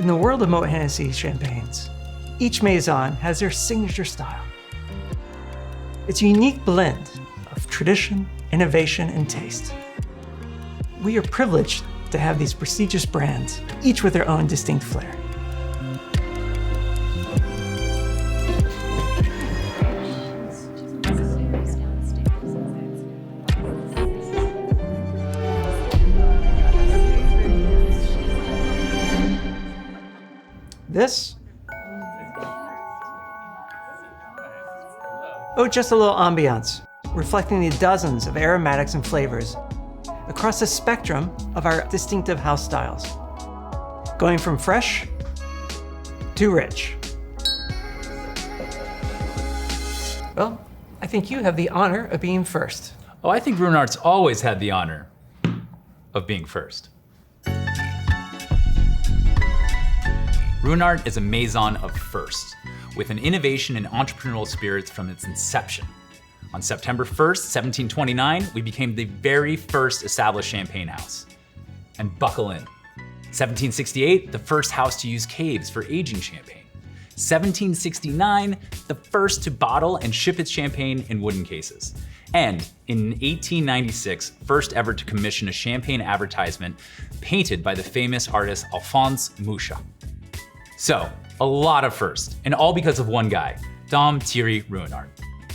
In the world of Moët Hennessy champagnes, each maison has their signature style. It's a unique blend of tradition, innovation, and taste. We are privileged to have these prestigious brands, each with their own distinct flair. This? Oh, just a little ambiance, reflecting the dozens of aromatics and flavors across the spectrum of our distinctive house styles, going from fresh to rich. Well, I think you have the honor of being first. Oh, I think Ruinart's always had the honor of being first. Ruinart is a maison of first, with an innovation and entrepreneurial spirits from its inception. On September 1st, 1729, we became the very first established champagne house. And buckle in. 1768, the first house to use caves for aging champagne. 1769, the first to bottle and ship its champagne in wooden cases. And in 1896, first ever to commission a champagne advertisement painted by the famous artist Alphonse Mucha. So, a lot of firsts, and all because of one guy, Dom Thierry Ruinart.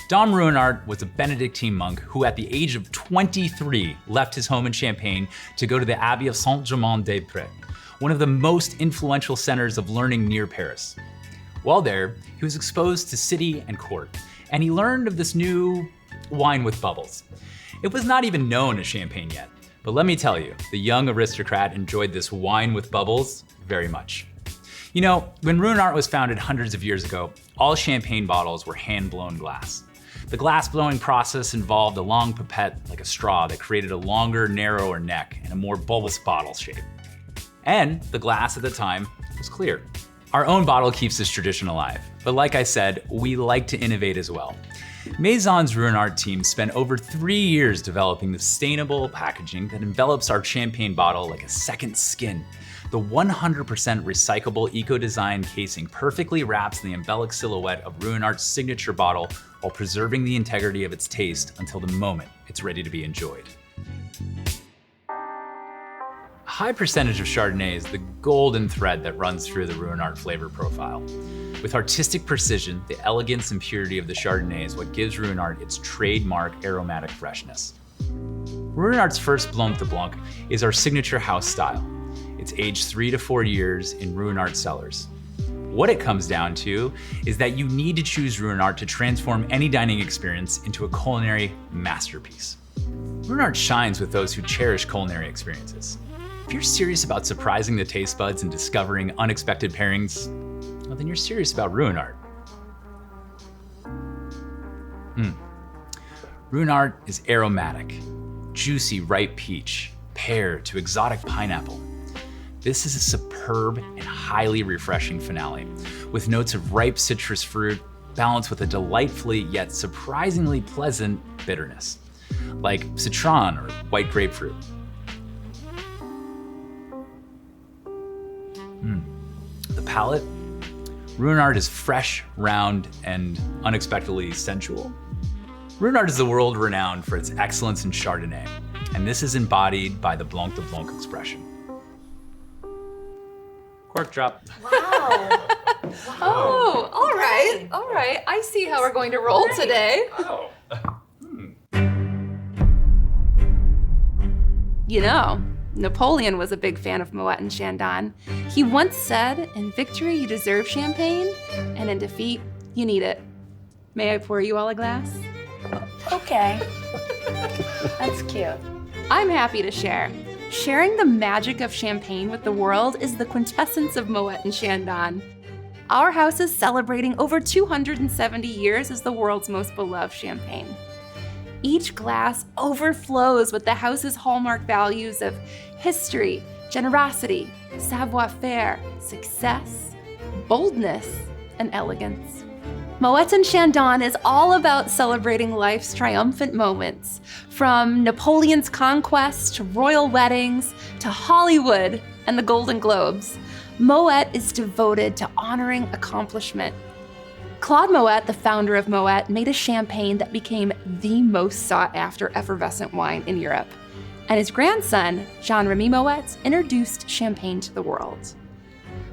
Dom Ruinart was a Benedictine monk who at the age of 23 left his home in Champagne to go to the Abbey of Saint-Germain-des-Prés, one of the most influential centers of learning near Paris. While there, he was exposed to city and court, and he learned of this new wine with bubbles. It was not even known as champagne yet, but let me tell you, the young aristocrat enjoyed this wine with bubbles very much. You know, when Ruinart was founded hundreds of years ago, all champagne bottles were hand-blown glass. The glass blowing process involved a long pipette like a straw that created a longer, narrower neck and a more bulbous bottle shape. And the glass at the time was clear. Our own bottle keeps this tradition alive, but like I said, we like to innovate as well. Maison's Ruinart team spent over 3 years developing the sustainable packaging that envelops our champagne bottle like a second skin. The 100% recyclable eco-design casing perfectly wraps the embellished silhouette of Ruinart's signature bottle while preserving the integrity of its taste until the moment it's ready to be enjoyed. A high percentage of Chardonnay is the golden thread that runs through the Ruinart flavor profile. With artistic precision, the elegance and purity of the Chardonnay is what gives Ruinart its trademark aromatic freshness. Ruinart's first Blanc de Blanc is our signature house style. It's aged 3 to 4 years in Ruinart cellars. What it comes down to is that you need to choose Ruinart to transform any dining experience into a culinary masterpiece. Ruinart shines with those who cherish culinary experiences. If you're serious about surprising the taste buds and discovering unexpected pairings, well, then you're serious about Ruinart. Ruinart is aromatic, juicy ripe peach, pear to exotic pineapple. This is a superb and highly refreshing finale, with notes of ripe citrus fruit balanced with a delightfully yet surprisingly pleasant bitterness, like citron or white grapefruit. The palate, Ruinart is fresh, round, and unexpectedly sensual. Ruinart is the world renowned for its excellence in Chardonnay, and this is embodied by the Blanc de Blanc expression. Cork drop. Wow. Oh, all right. I see how we're going to roll today. Oh. You know, Napoleon was a big fan of Moët Chandon. He once said, in victory you deserve champagne, and in defeat you need it. May I pour you all a glass? Okay. That's cute. I'm happy to share. Sharing the magic of champagne with the world is the quintessence of Moët Chandon. Our house is celebrating over 270 years as the world's most beloved champagne. Each glass overflows with the house's hallmark values of history, generosity, savoir-faire, success, boldness, and elegance. Moët Chandon is all about celebrating life's triumphant moments, from Napoleon's conquest to royal weddings to Hollywood and the Golden Globes. Moet is devoted to honoring accomplishment. Claude Moet, the founder of Moet, made a champagne that became the most sought-after effervescent wine in Europe. And his grandson, Jean-Remy Moet, introduced champagne to the world.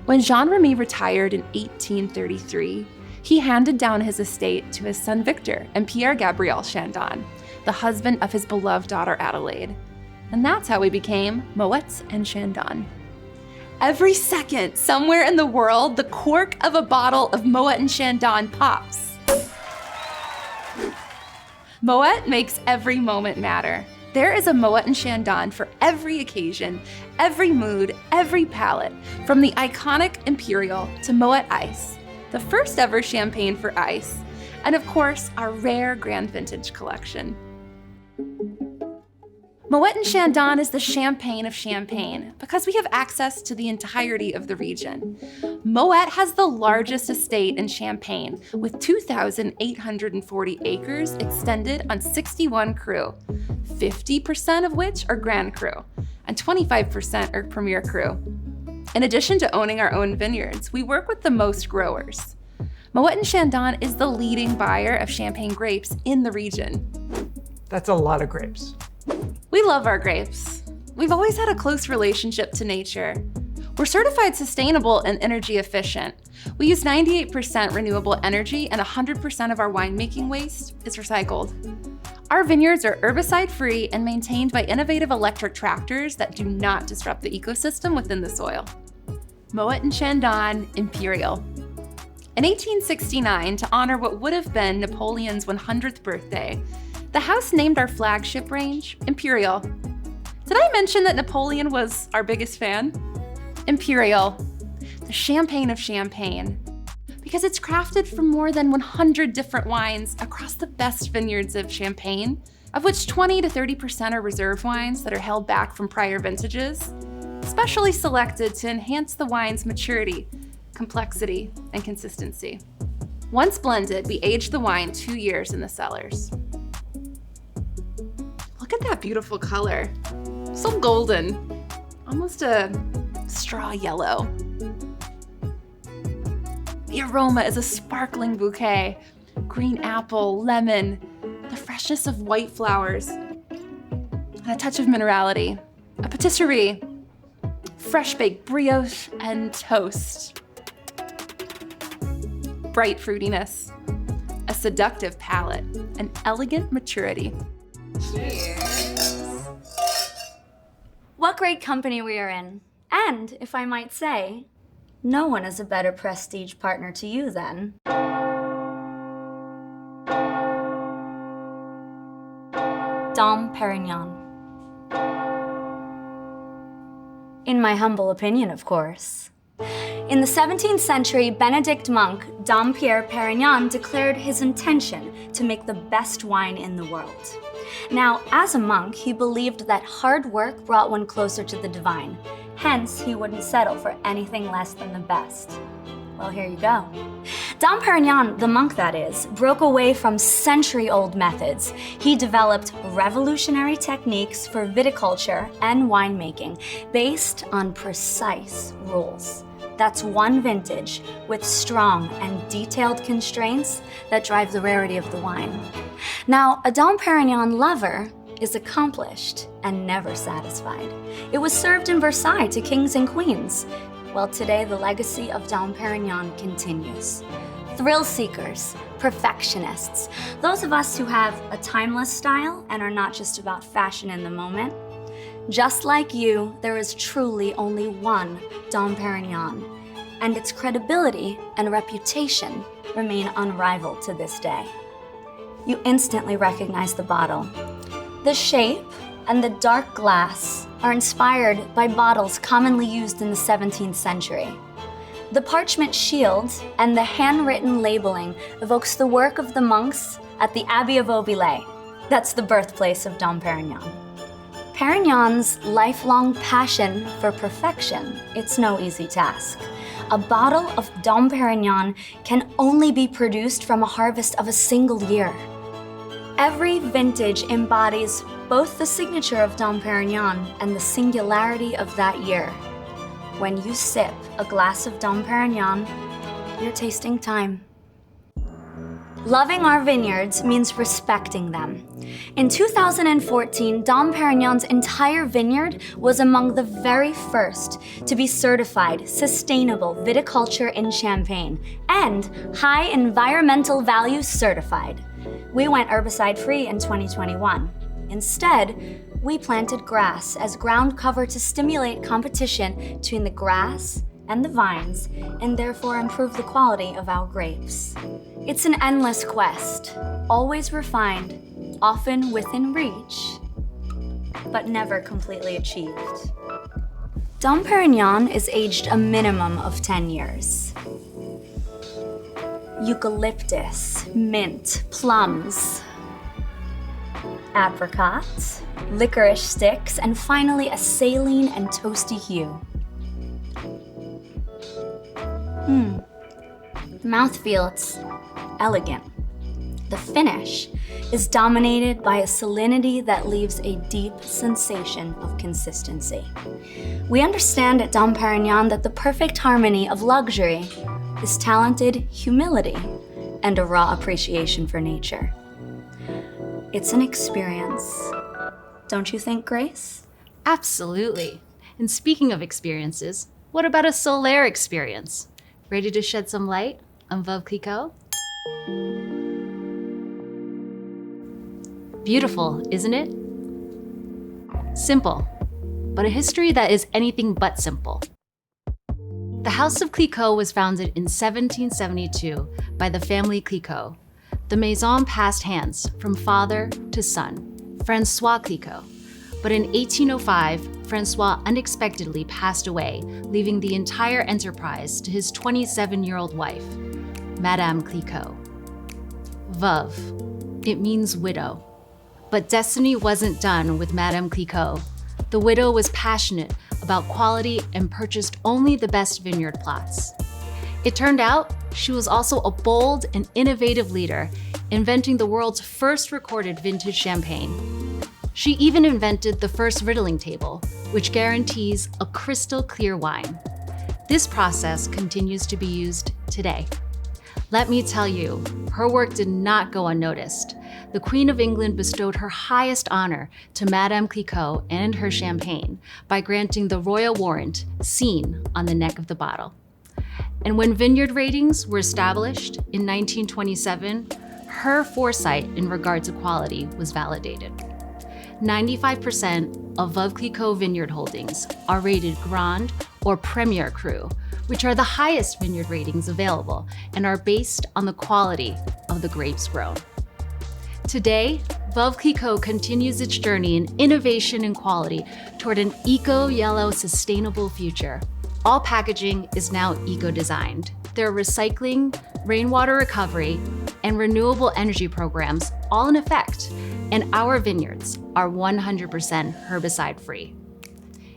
When Jean-Remy retired in 1833, he handed down his estate to his son Victor and Pierre-Gabriel Chandon, the husband of his beloved daughter Adelaide. And that's how we became Moët and Chandon. Every second, somewhere in the world, the cork of a bottle of Moët and Chandon pops. Moet makes every moment matter. There is a Moët and Chandon for every occasion, every mood, every palate, from the iconic Imperial to Moet Ice, the first ever champagne for ice, and of course, our rare Grand Vintage collection. Moët and Chandon is the champagne of champagne because we have access to the entirety of the region. Moet has the largest estate in Champagne with 2,840 acres extended on 61 cru, 50% of which are Grand Cru, and 25% are Premier Cru. In addition to owning our own vineyards, we work with the most growers. Moët and Chandon is the leading buyer of champagne grapes in the region. That's a lot of grapes. We love our grapes. We've always had a close relationship to nature. We're certified sustainable and energy efficient. We use 98% renewable energy and 100% of our winemaking waste is recycled. Our vineyards are herbicide-free and maintained by innovative electric tractors that do not disrupt the ecosystem within the soil. Moët and Chandon Imperial. In 1869, to honor what would have been Napoleon's 100th birthday, the house named our flagship range Imperial. Did I mention that Napoleon was our biggest fan? Imperial, the champagne of champagne, because it's crafted from more than 100 different wines across the best vineyards of Champagne, of which 20 to 30% are reserve wines that are held back from prior vintages, specially selected to enhance the wine's maturity, complexity, and consistency. Once blended, we age the wine 2 years in the cellars. Look at that beautiful color. So golden, almost a straw yellow. The aroma is a sparkling bouquet, green apple, lemon, the freshness of white flowers, and a touch of minerality, a patisserie, fresh baked brioche and toast. Bright fruitiness, a seductive palate, an elegant maturity. What great company we are in. And, if I might say, no one is a better prestige partner to you than Dom Pérignon. In my humble opinion, of course. In the 17th century, Benedict monk Dom Pierre Pérignon declared his intention to make the best wine in the world. Now, as a monk, he believed that hard work brought one closer to the divine. Hence, he wouldn't settle for anything less than the best. Well, here you go. Dom Pérignon, the monk that is, broke away from century-old methods. He developed revolutionary techniques for viticulture and winemaking based on precise rules. That's one vintage with strong and detailed constraints that drive the rarity of the wine. Now, a Dom Pérignon lover is accomplished and never satisfied. It was served in Versailles to kings and queens. Well, today the legacy of Dom Pérignon continues. Thrill seekers, perfectionists, those of us who have a timeless style and are not just about fashion in the moment. Just like you, there is truly only one Dom Pérignon, and its credibility and reputation remain unrivaled to this day. You instantly recognize the bottle. The shape and the dark glass are inspired by bottles commonly used in the 17th century. The parchment shield and the handwritten labeling evokes the work of the monks at the Abbey of Auvillers. That's the birthplace of Dom Pérignon. Perignon's lifelong passion for perfection, it's no easy task. A bottle of Dom Pérignon can only be produced from a harvest of a single year. Every vintage embodies both the signature of Dom Pérignon and the singularity of that year. When you sip a glass of Dom Pérignon, you're tasting time. Loving our vineyards means respecting them. In 2014, Dom Pérignon's entire vineyard was among the very first to be certified sustainable viticulture in Champagne and high environmental value certified. We went herbicide-free in 2021. Instead, we planted grass as ground cover to stimulate competition between the grass and the vines, and therefore improve the quality of our grapes. It's an endless quest, always refined, often within reach, but never completely achieved. Dom Pérignon is aged a minimum of 10 years. Eucalyptus, mint, plums, apricot, licorice sticks, and finally a saline and toasty hue. Mouthfeel, it's elegant. The finish is dominated by a salinity that leaves a deep sensation of consistency. We understand at Dom Pérignon that the perfect harmony of luxury is talented humility and a raw appreciation for nature. It's an experience. Don't you think, Grace? Absolutely. And speaking of experiences, what about a Solaire experience? Ready to shed some light on Veuve Clicquot? Beautiful, isn't it? Simple, but a history that is anything but simple. The House of Clicquot was founded in 1772 by the family Clicquot. The maison passed hands from father to son, Francois Clicquot. But in 1805, Francois unexpectedly passed away, leaving the entire enterprise to his 27-year-old wife, Madame Clicquot. Veuve, it means widow. But destiny wasn't done with Madame Clicquot. The widow was passionate about quality and purchased only the best vineyard plots. It turned out she was also a bold and innovative leader, inventing the world's first recorded vintage champagne. She even invented the first riddling table, which guarantees a crystal clear wine. This process continues to be used today. Let me tell you, her work did not go unnoticed. The Queen of England bestowed her highest honor to Madame Clicquot and her champagne by granting the royal warrant seen on the neck of the bottle. And when vineyard ratings were established in 1927, her foresight in regard to quality was validated. 95% of Veuve Clicquot vineyard holdings are rated Grand or Premier Cru, which are the highest vineyard ratings available and are based on the quality of the grapes grown. Today, Veuve Clicquot continues its journey in innovation and quality toward an eco-yellow sustainable future. All packaging is now eco-designed. There are recycling, rainwater recovery, and renewable energy programs all in effect, and our vineyards are 100% herbicide-free.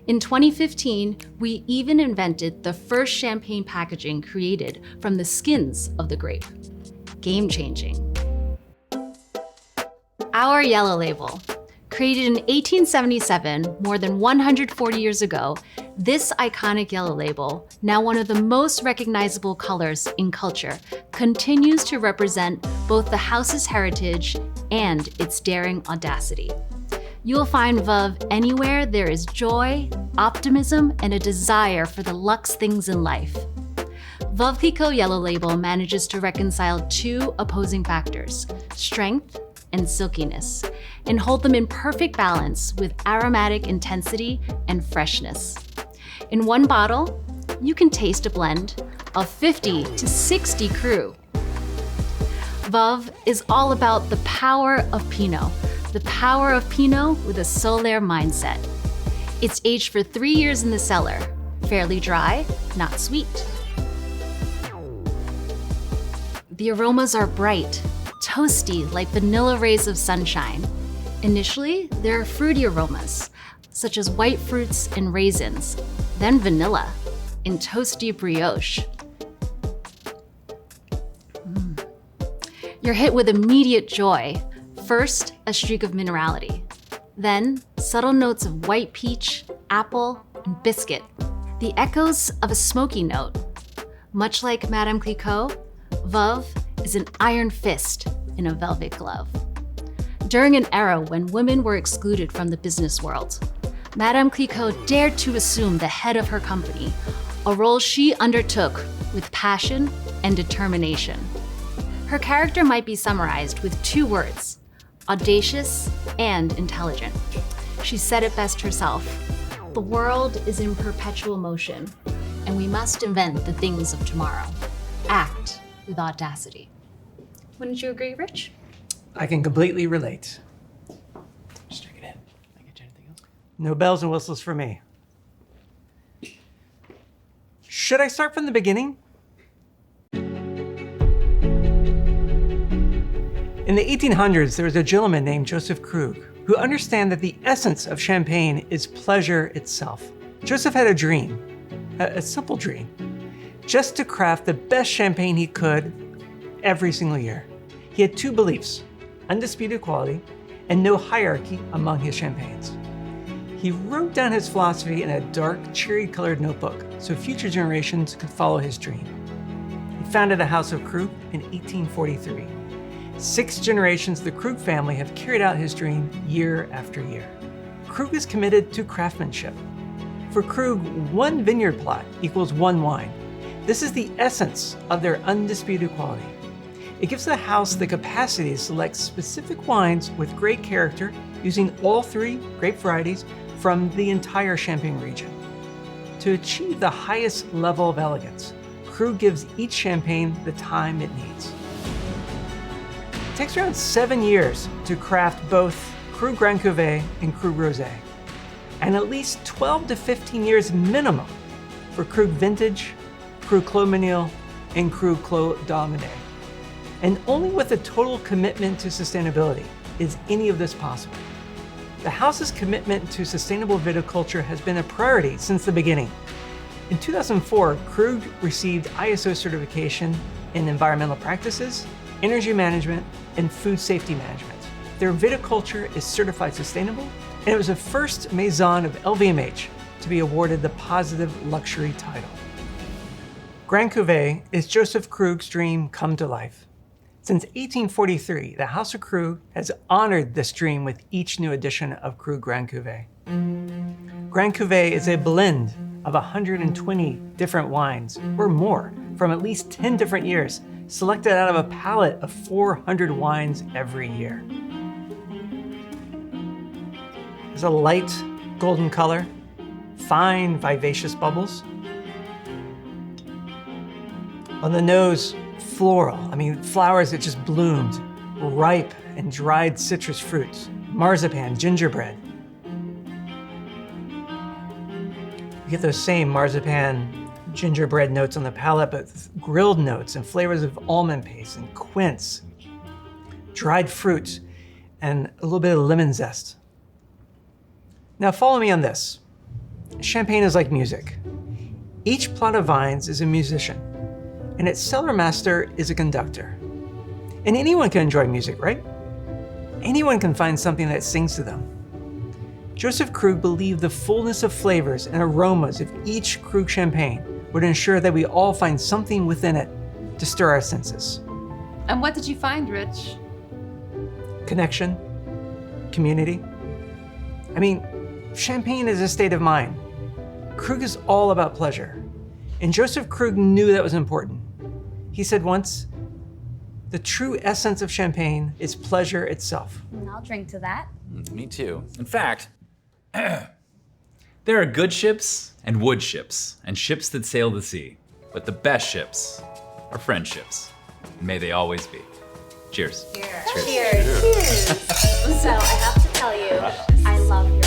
In 2015, we even invented the first champagne packaging created from the skins of the grape. Game-changing. Our yellow label. Created in 1877, more than 140 years ago, this iconic yellow label, now one of the most recognizable colors in culture, continues to represent both the house's heritage and its daring audacity. You will find Veuve anywhere there is joy, optimism, and a desire for the luxe things in life. Veuve Clicquot Yellow Label manages to reconcile two opposing factors, strength and silkiness, and hold them in perfect balance with aromatic intensity and freshness. In one bottle, you can taste a blend of 50 to 60 cru. Veuve is all about the power of Pinot with a Solaire mindset. It's aged for 3 years in the cellar, fairly dry, not sweet. The aromas are bright, toasty like vanilla rays of sunshine. Initially, there are fruity aromas, such as white fruits and raisins, then vanilla and toasty brioche. You're hit with immediate joy. First, a streak of minerality. Then, subtle notes of white peach, apple, and biscuit. the echoes of a smoky note. Much like Madame Clicquot, Veuve is an iron fist in a velvet glove. During an era when women were excluded from the business world, Madame Clicquot dared to assume the head of her company, a role she undertook with passion and determination. Her character might be summarized with 2 words: audacious and intelligent. She said it best herself: "The world is in perpetual motion, and we must invent the things of tomorrow. Act with audacity." Wouldn't you agree, Rich? I can completely relate. Just drink it in. I get you anything else? No bells and whistles for me. Should I start from the beginning? In the 1800s, there was a gentleman named Joseph Krug who understood that the essence of champagne is pleasure itself. Joseph had a dream, a simple dream, just to craft the best champagne he could every single year. He had 2 beliefs: undisputed quality and no hierarchy among his champagnes. He wrote down his philosophy in a dark, cherry-colored notebook so future generations could follow his dream. He founded the House of Krug in 1843. 6 generations of the Krug family have carried out his dream year after year. Krug is committed to craftsmanship. For Krug, 1 vineyard plot equals 1 wine. This is the essence of their undisputed quality. It gives the house the capacity to select specific wines with great character using all 3 grape varieties from the entire Champagne region. To achieve the highest level of elegance, Krug gives each champagne the time it needs. It takes around 7 years to craft both Krug Grand Cuvée and Krug Rosé, and at least 12 to 15 years minimum for Krug Vintage, Krug Clos Menil, and Krug Clos d'Almenay. And only with a total commitment to sustainability is any of this possible. The house's commitment to sustainable viticulture has been a priority since the beginning. In 2004, Krug received ISO certification in environmental practices, energy management, and food safety management. Their viticulture is certified sustainable, and it was the first maison of LVMH to be awarded the positive luxury title. Grand Cuvée is Joseph Krug's dream come to life. Since 1843, the House of Krug has honored this dream with each new edition of Krug Grand Cuvée. Grand Cuvée is a blend of 120 different wines, or more, from at least 10 different years, selected out of a palette of 400 wines every year. There's a light golden color, fine vivacious bubbles. On the nose, floral, flowers that just bloomed, ripe and dried citrus fruits, marzipan, gingerbread. You get those same marzipan, gingerbread notes on the palate, but grilled notes and flavors of almond paste and quince, dried fruits, and a little bit of lemon zest. Now follow me on this. Champagne is like music. Each plot of vines is a musician, and its cellar master is a conductor. And anyone can enjoy music, right? Anyone can find something that sings to them. Joseph Krug believed the fullness of flavors and aromas of each Krug champagne would ensure that we all find something within it to stir our senses. And what did you find, Rich? Connection, community. Champagne is a state of mind. Krug is all about pleasure. And Joseph Krug knew that was important. He said once, "The true essence of champagne is pleasure itself." I'll drink to that. Me too. In fact, there are good ships and wood ships and ships that sail the sea. But the best ships are friendships. May they always be. Cheers. Cheers. So I have to tell you, I love your